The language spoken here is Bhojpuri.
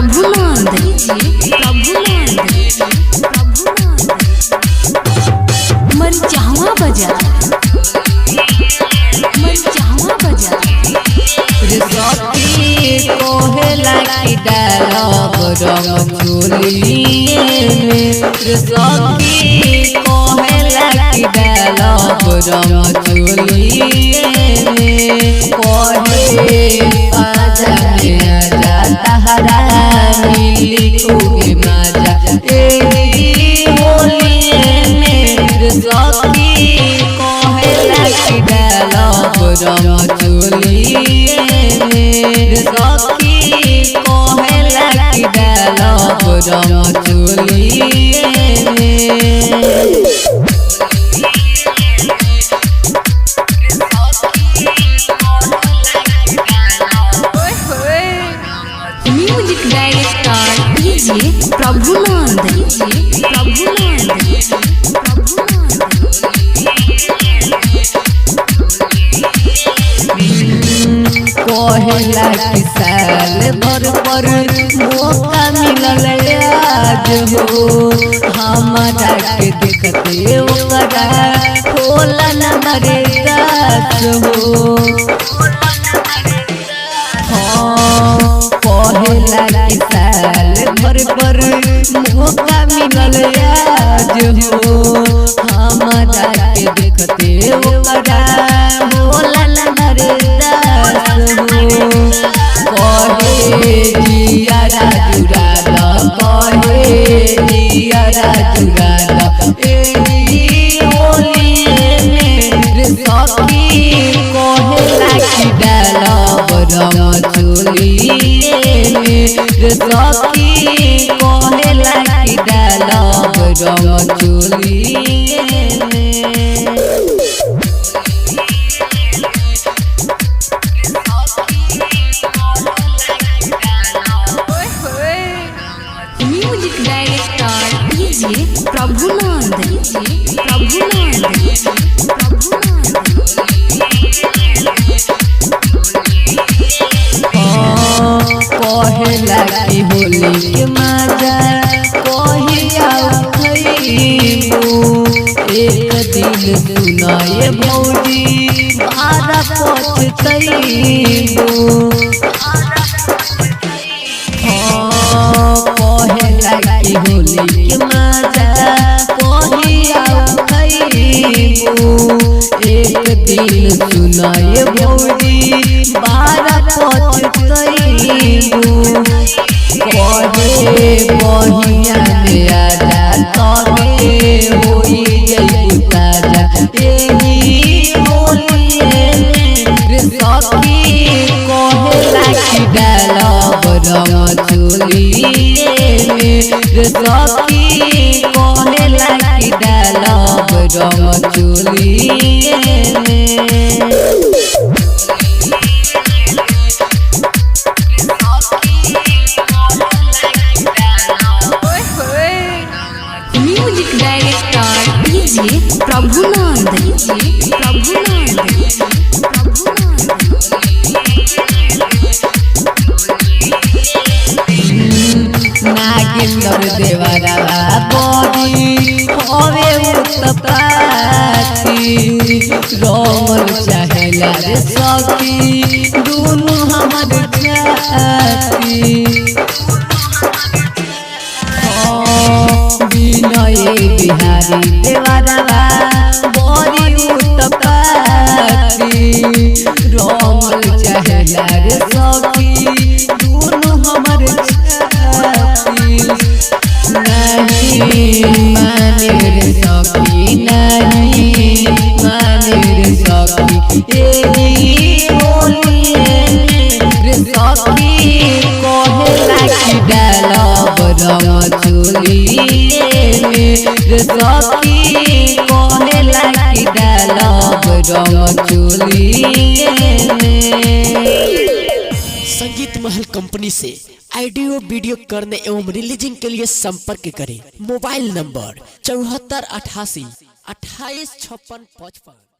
प्रभुनंद मरचावा बाजार रे सखी कोहेला की डालब रंग चोलिए में रे सखी कोहेला की डालब रंग चोलिए में कोहे आजा में आजा तहरा मिली खूबे मजा एही होलिए में रे सखी कोहेला की डालब रंग चोलिए में सखी कोहेला की डालब रंग चोलिए में म्यूजिक डायरेक्टर डीजे प्रभुनंद कोहेला की साल भर पर मौका मिलल आज हो हमारा के देखते ओकरा होला न मरे रात हो कोहेला की साल भर पर मौका मिलल आज हो हमारा के देखते ओकरा होला न मरे कहे जियारा जुराला कहे जियारा जुराला एही होलिए में रे सखी कोहेला की डालब रंग चोलिए में रे सखी कोहेला की डालब रंग चोलिए में म्यूजिक डायरेक्टर डीजे प्रभुनंद कोहेला की होली के मजा कोहिया खइबू एक दिन सुनाए भौजी बारा पछतइबू कोहेला की होली के मजा कोहिया खइबू एक दिन सुनाए भौजी बारा पछतइबू कहे बहिया में आजा तबे होई जई ताजा एही होलिए में रे सखी कोहेला की डालब रंग चोलिए में रे सखी कोहेला की डालब रंग चोलिए में music director DJ Prabhunand Nagendra देवरा बड़ी होवे उत्पाती रोमन चाहेला रे सखी दुनु हमर जाती विनय बिहारी देवरा बड़ी उत्पाती रोमन चाहेला रे सखी दुनु हमर नहीं माने रे सखी नहीं माने रे सखी एही होलिए में रे सखी कोहेला की डालब रंग चोलिए में रे सखी कोहेला की डालब रंग चोलिए में संगीत महल कंपनी से ऑडियो वीडियो करने एवं रिलीजिंग के लिए संपर्क करें। Mobile number 7488 285655।